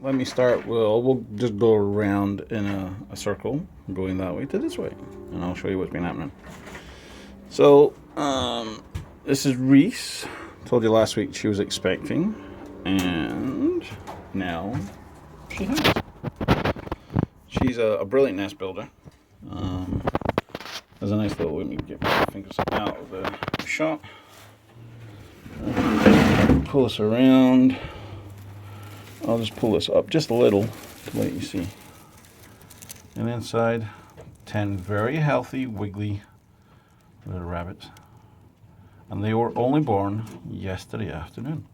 let me start. We'll just go around in a circle, going that way to this way, and I'll show you what's been happening. So, this is Reese. Told you last week she was expecting, and now she has. She's a brilliant nest builder. There's a nice little, let me get my fingers out of the shot. Pull this around. I'll just pull this up just a little to let you see. And inside, 10 very healthy, wiggly little rabbits. And they were only born yesterday afternoon.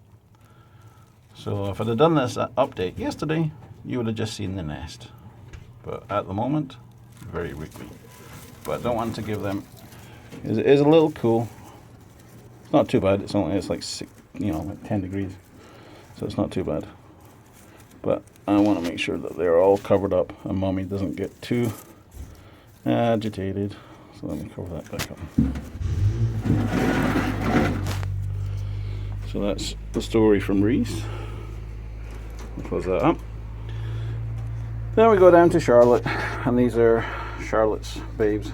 So if I'd have done this update yesterday, you would have just seen the nest. But at the moment, very wiggly. But I don't want to give them, it is a little cool. It's not too bad. It's like 6, like 10 degrees. So it's not too bad. But I want to make sure that they're all covered up and mommy doesn't get too agitated. So let me cover that back up. So that's the story from Reese. I'll close that up. Then we go down to Charlotte, and these are Charlotte's babes.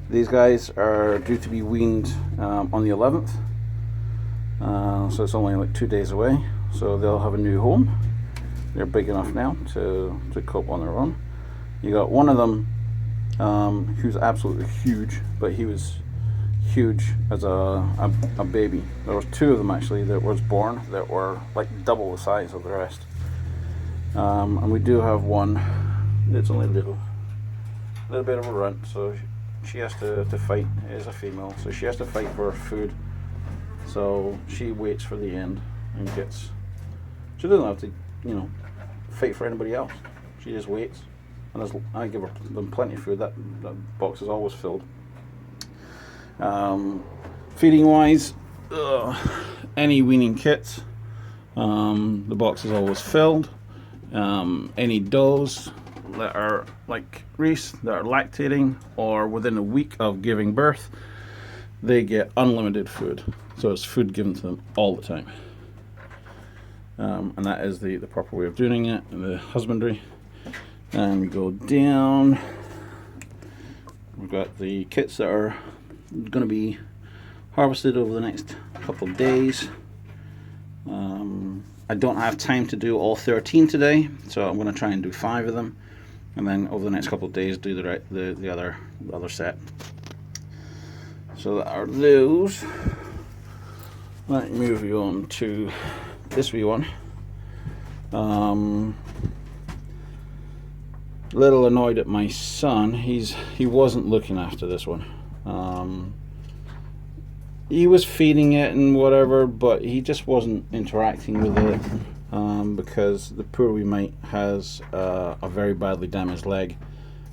These guys are due to be weaned on the 11th. So it's only like 2 days away. So they'll have a new home. They're big enough now to cope on their own. You got one of them who's absolutely huge, but he was huge as a baby. There was 2 of them actually that was born that were like double the size of the rest. And we do have one that's only a little bit of a runt, so she has to fight. It is a female, so she has to fight for her food. So she waits for the end and gets. She doesn't have to, fight for anybody else. She just waits, and I give them plenty of food. That box is always filled. Feeding wise, any weaning kits, the box is always filled. Any does that are like Reese that are lactating or within a week of giving birth, they get unlimited food. So it's food given to them all the time. And that is the proper way of doing it in the husbandry. And we go down. We've got the kits that are going to be harvested over the next couple of days. I don't have time to do all 13 today, so I'm going to try and do 5 of them, and then over the next couple of days do the other set. So that are those. Let me move you on to this wee one. Little annoyed at my son. He wasn't looking after this one. He was feeding it and whatever, but he just wasn't interacting with it because the poor wee mite has a very badly damaged leg.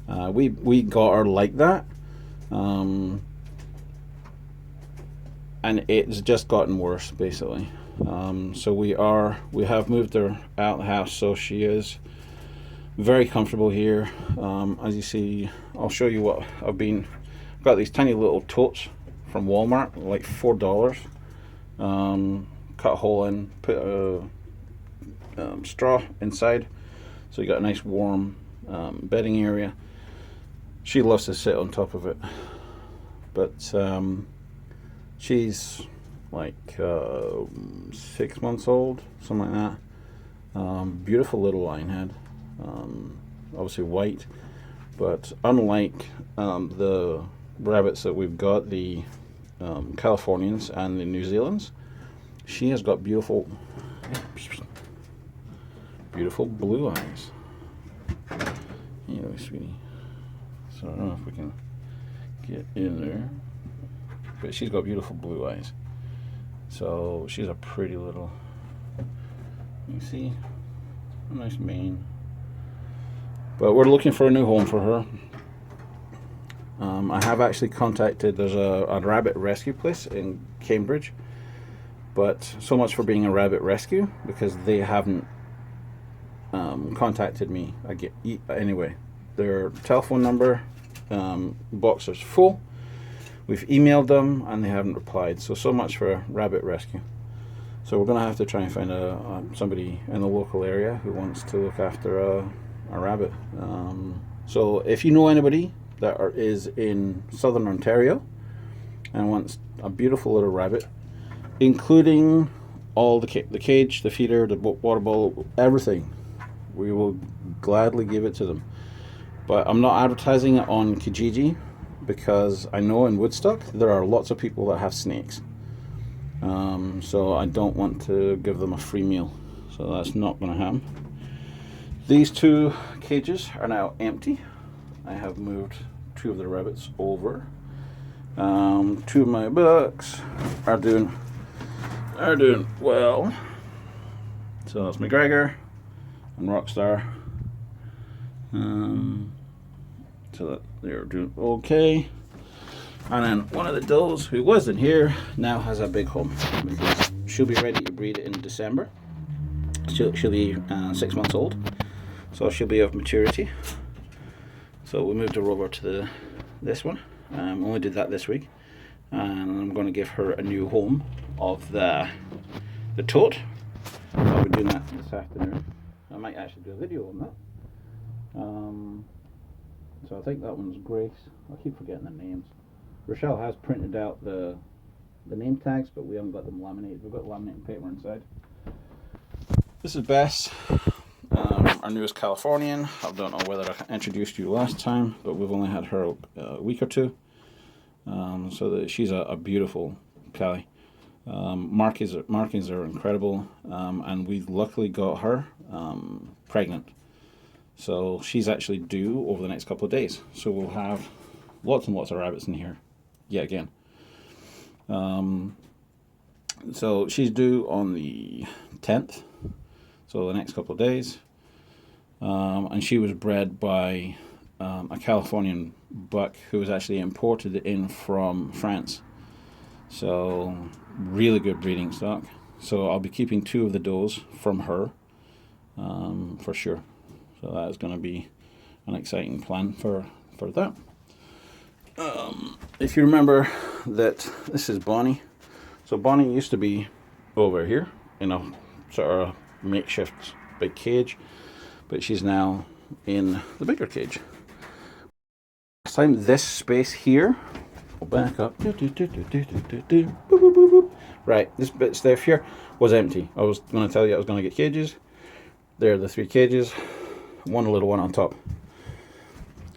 We got her like that, and it's just gotten worse basically. So we have moved her out the house, so she is very comfortable here. As you see, I'll show you what I've got these tiny little totes from Walmart, like $4. Cut a hole in, put a straw inside, so you got a nice warm bedding area. She loves to sit on top of it, but she's like 6 months old, something like that. Beautiful little lion head, obviously white, but unlike the rabbits that we've got, the Californians and the New Zealand's, she has got beautiful blue eyes. Anyway, sweetie. So I don't know if we can get in there, but she's got beautiful blue eyes. So she's a pretty little. You see, a nice mane. But we're looking for a new home for her. I have actually contacted, there's a rabbit rescue place in Cambridge, but so much for being a rabbit rescue, because they haven't contacted me again. Anyway, their telephone number box is full. We've emailed them and they haven't replied, so much for rabbit rescue. So we're going to have to try and find somebody in the local area who wants to look after a rabbit. So if you know anybody that is in southern Ontario and wants a beautiful little rabbit, including all the cage, the feeder, the water bowl, everything, we will gladly give it to them. But I'm not advertising it on Kijiji because I know in Woodstock there are lots of people that have snakes. So I don't want to give them a free meal. So that's not going to happen. These two cages are now empty. I have moved two of the rabbits over. Two of my bucks are doing well. So that's McGregor and Rockstar. So that they're doing okay. And then one of the does who wasn't here now has a big home because she'll be ready to breed in December. She'll be 6 months old, so she'll be of maturity. So we moved her over to this one. Only did that this week, and I'm going to give her a new home of the tote. I'll be doing that this afternoon. I might actually do a video on that. So I think that one's Grace. I keep forgetting the names. Rochelle has printed out the name tags, but we haven't got them laminated. We've got laminated paper inside. This is Bess, our newest Californian. I don't know whether I introduced you last time, but we've only had her a week or two. So that she's a beautiful Cali. Markings are incredible, and we luckily got her pregnant. So she's actually due over the next couple of days. So we'll have lots and lots of rabbits in here yet again. So she's due on the 10th, so the next couple of days. And she was bred by a Californian buck who was actually imported in from France. So really good breeding stock. So I'll be keeping two of the does from her for sure. So that is going to be an exciting plan for that. If you remember that this is Bonnie. So Bonnie used to be over here in a sort of makeshift big cage, but she's now in the bigger cage. Last time this space here, we'll back up. Right, this bit stuff here was empty. I was going to tell you I was going to get cages. There are the three cages, one little one on top.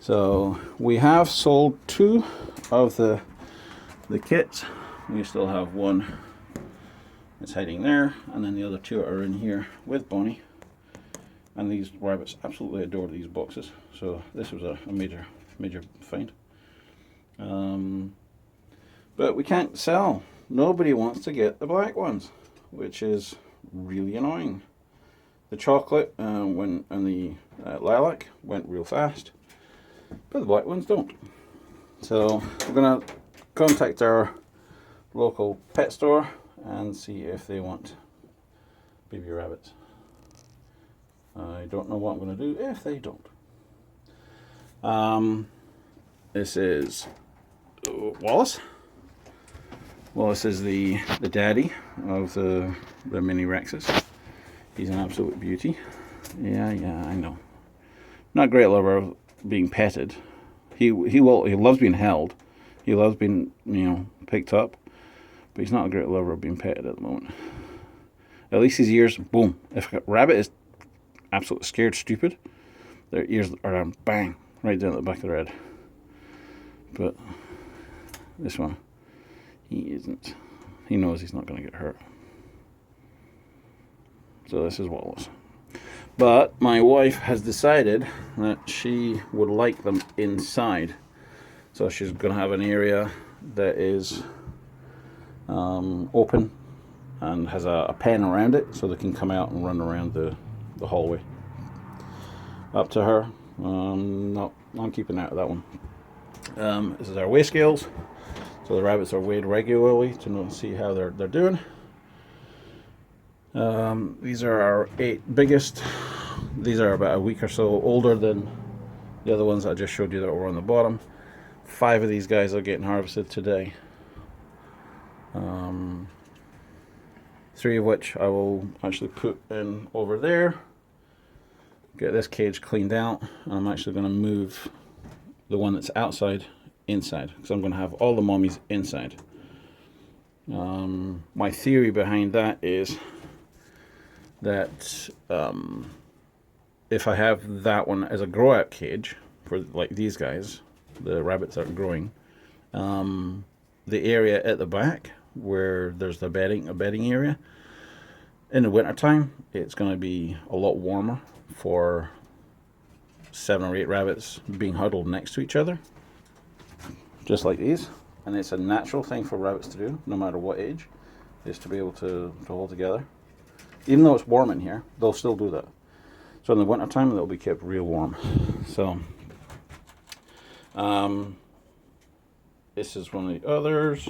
So we have sold two of the kits. We still have one that's hiding there, and then the other two are in here with Bonnie. And these rabbits absolutely adore these boxes. So this was a major find. But we can't sell. Nobody wants to get the black ones, which is really annoying. The chocolate and the lilac went real fast, but the black ones don't. So we're gonna contact our local pet store and see if they want baby rabbits. I don't know what I'm gonna do if they don't. This is Wallace. Wallace is the daddy of the mini Rexes. He's an absolute beauty. Yeah, I know. Not a great lover of being petted. He loves being held. He loves being, picked up. But he's not a great lover of being petted at the moment. At least his ears, boom. If a rabbit is absolutely scared stupid, their ears are bang, right down at the back of their head. But this one, he isn't. He knows he's not going to get hurt. So this is Wallace. But my wife has decided that she would like them inside. So she's going to have an area that is open and has a pen around it so they can come out and run around the hallway. Up to her. No, I'm keeping out of that one. This is our weigh scales. So the rabbits are weighed regularly to see how they're doing. These are our 8 biggest. These are about a week or so older than the other ones I just showed you that were on the bottom. 5 of these guys are getting harvested today. 3 of which I will actually put in over there. Get this cage cleaned out. I'm actually going to move the one that's outside inside, because I'm going to have all the mommies inside. My theory behind that is that if I have that one as a grow out cage for like these guys, the rabbits that are growing, the area at the back where there's the bedding area, in the winter time it's going to be a lot warmer for 7 or 8 rabbits being huddled next to each other, just like these. And it's a natural thing for rabbits to do, no matter what age, is to be able to hold together. Even though it's warm in here, they'll still do that. So in the winter time, they'll be kept real warm. So this is one of the others.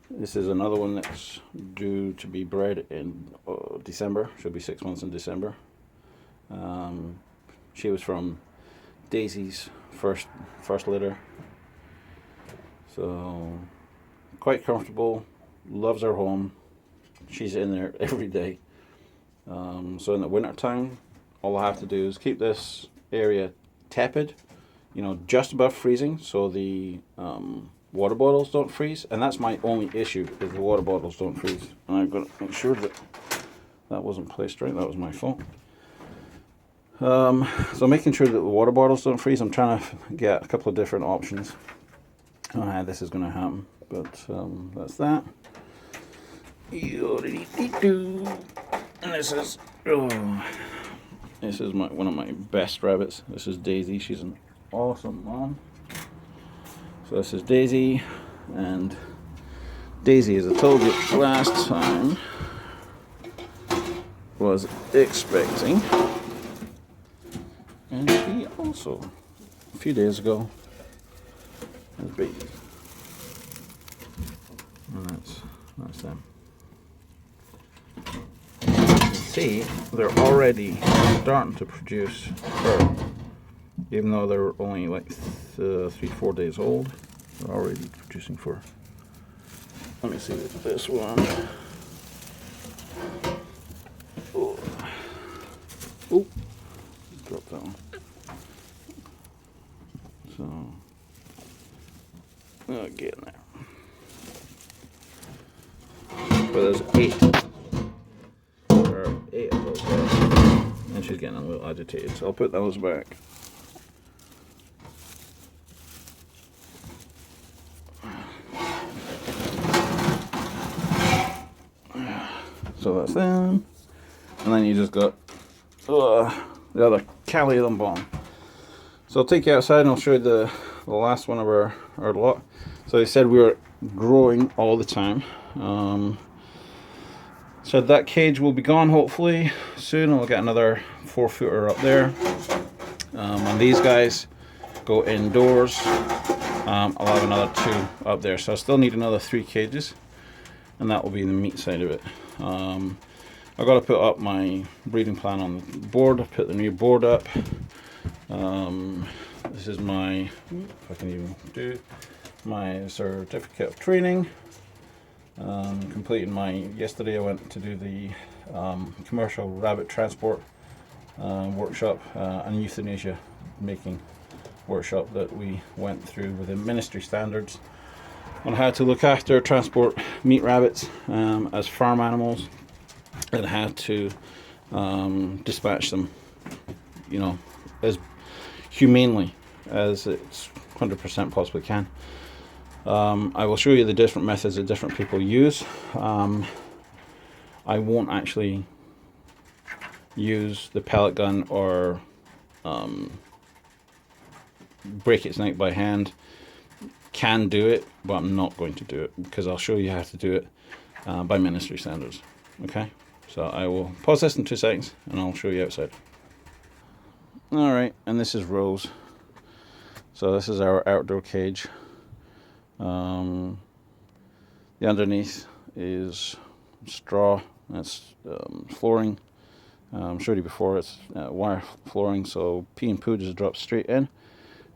This is another one that's due to be bred in December. She'll be 6 months in December. She was from Daisy's first litter. So quite comfortable, loves her home. She's in there every day. So in the winter time, all I have to do is keep this area tepid, just above freezing, so the water bottles don't freeze. And that's my only issue, is the water bottles don't freeze. And I've got to make sure that that wasn't placed right. That was my fault. So making sure that the water bottles don't freeze, I'm trying to get a couple of different options on how this is going to happen. But that's that. And this is one of my best rabbits. This is Daisy. She's an awesome mom. So this is Daisy, and Daisy, as I told you last time, was expecting, and she also a few days ago has babies. And that's them. See, they're already starting to produce fur, even though they're only like 3-4 days old. They're already producing fur. Let me see this one. Oh, drop that one. So, I'll get in there. But there's 8. There are 8 of those guys. And she's getting a little agitated, so I'll put those back. So that's them. And then you just got the other callium bomb. So I'll take you outside and I'll show you the last one of our lot. So they said we were growing all the time. So that cage will be gone hopefully soon. I'll get another 4-footer up there. And these guys go indoors. I'll have another 2 up there. So I still need another 3 cages, and that will be the meat side of it. I've got to put up my breeding plan on the board. I've put the new board up. This is my, if I can even do, my certificate of training. Yesterday I went to do the commercial rabbit transport workshop and euthanasia making workshop that we went through with the ministry standards on how to look after, transport meat rabbits as farm animals, and how to dispatch them, as humanely as it's 100% possibly can. I will show you the different methods that different people use. I won't actually use the pellet gun or break its neck by hand. Can do it, but I'm not going to do it because I'll show you how to do it by ministry standards. Okay, so I will pause this in 2 seconds and I'll show you outside. Alright, and this is Rose. So this is our outdoor cage. The underneath is straw. That's flooring. I showed you before, it's wire flooring, so pee and poo just drops straight in,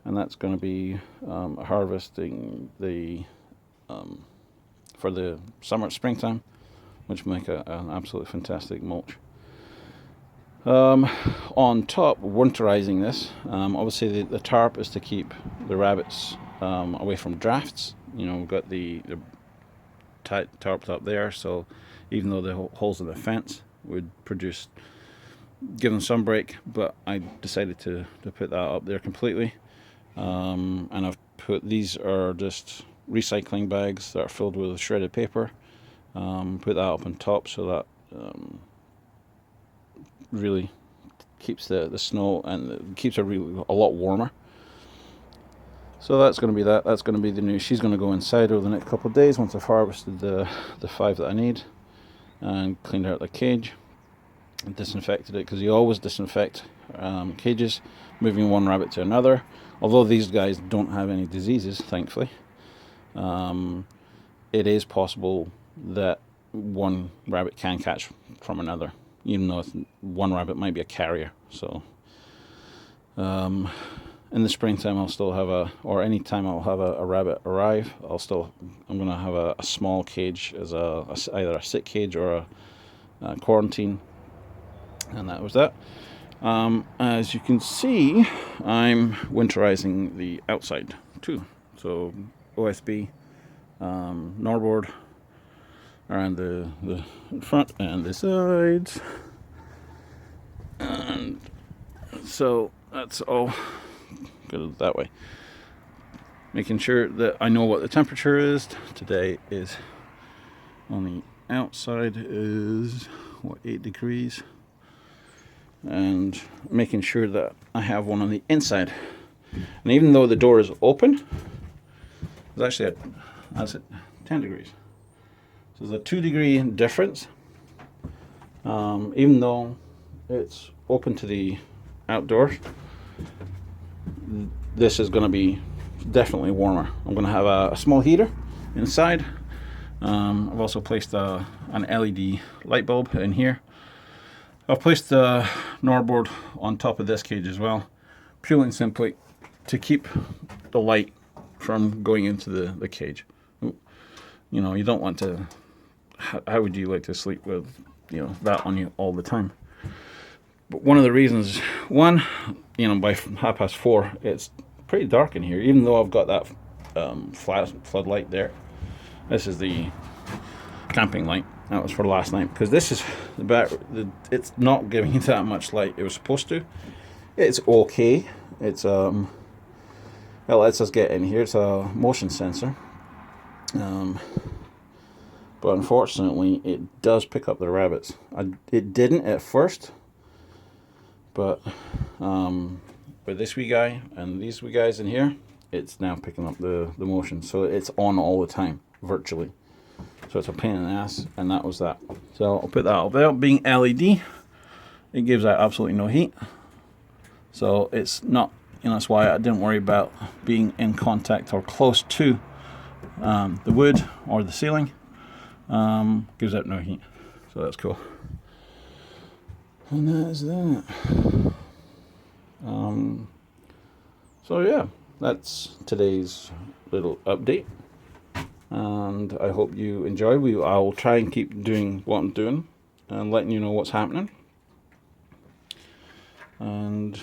and that's going to be harvesting the for the springtime. which make an absolutely fantastic mulch. On top, winterizing this. Obviously, the tarp is to keep the rabbits away from drafts. You know, we've got the tarped up there, so even though the holes in the fence would give them some break, but I decided to put that up there completely. And I've put, these are just recycling bags that are filled with shredded paper. Put that up on top so that really keeps the snow and keeps it a lot warmer. So that's going to be that. That's going to be the new. She's going to go inside over the next couple of days once I've harvested the 5 that I need and cleaned out the cage and disinfected it, because you always disinfect cages moving one rabbit to another. Although these guys don't have any diseases, thankfully, it is possible that one rabbit can catch from another, even though one rabbit might be a carrier. So in the springtime, I'll still have or any time I'll have a rabbit arrive, I'm going to have a small cage as either a sit cage or a quarantine. And that was that. As you can see, I'm winterizing the outside too. So OSB, Norboard around the front and the sides. And so that's all good that way. Making sure that I know what the temperature is. Today is on the outside is 8 degrees. And making sure that I have one on the inside. And even though the door is open, it's actually that's it, 10 degrees. So there's a 2-degree difference. Even though it's open to the outdoors, this is going to be definitely warmer. I'm going to have a small heater inside. I've also placed an LED light bulb in here. I've placed the Norboard on top of this cage as well, purely and simply to keep the light from going into the cage. You know, you don't want to, how would you like to sleep with, you know, that on you all the time? But one of the reasons, by 4:30, it's pretty dark in here, even though I've got that floodlight there. This is the camping light. That was for last night, because this is it's not giving you that much light. It was supposed to. It's okay. It's it lets us get in here. It's a motion sensor. But unfortunately, it does pick up the rabbits. It didn't at first, but with this wee guy and these wee guys in here, it's now picking up the motion. So it's on all the time, virtually. So it's a pain in the ass, and that was that. So I'll put that up there. Being LED, it gives out absolutely no heat. So it's not, that's why I didn't worry about being in contact or close to the wood or the ceiling. Gives out no heat. So that's cool. And that is that. So yeah, that's today's little update. And I hope you enjoy. I'll try and keep doing what I'm doing and letting you know what's happening. And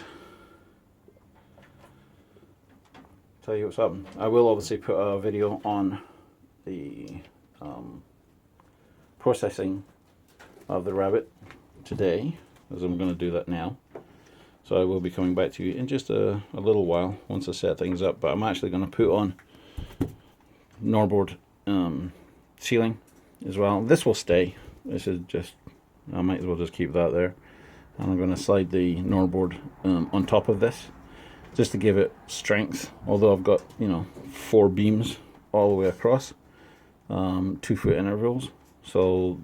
tell you what's happening. I will obviously put a video on the processing of the rabbit today, as I'm going to do that now. So I will be coming back to you in just a little while once I set things up. But I'm actually going to put on Norboard ceiling as well. This will stay. This is just, I might as well just keep that there. And I'm going to slide the Norboard on top of this just to give it strength. Although I've got 4 beams all the way across, 2-foot intervals, so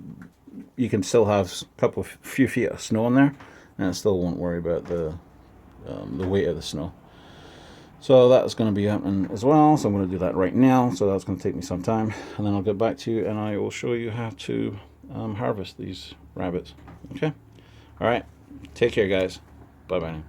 you can still have a few feet of snow in there, and it still won't worry about the weight of the snow. So that's going to be happening as well. So I'm going to do that right now. So that's going to take me some time, and then I'll get back to you and I will show you how to harvest these rabbits. Okay. All right. Take care, guys. Bye bye now.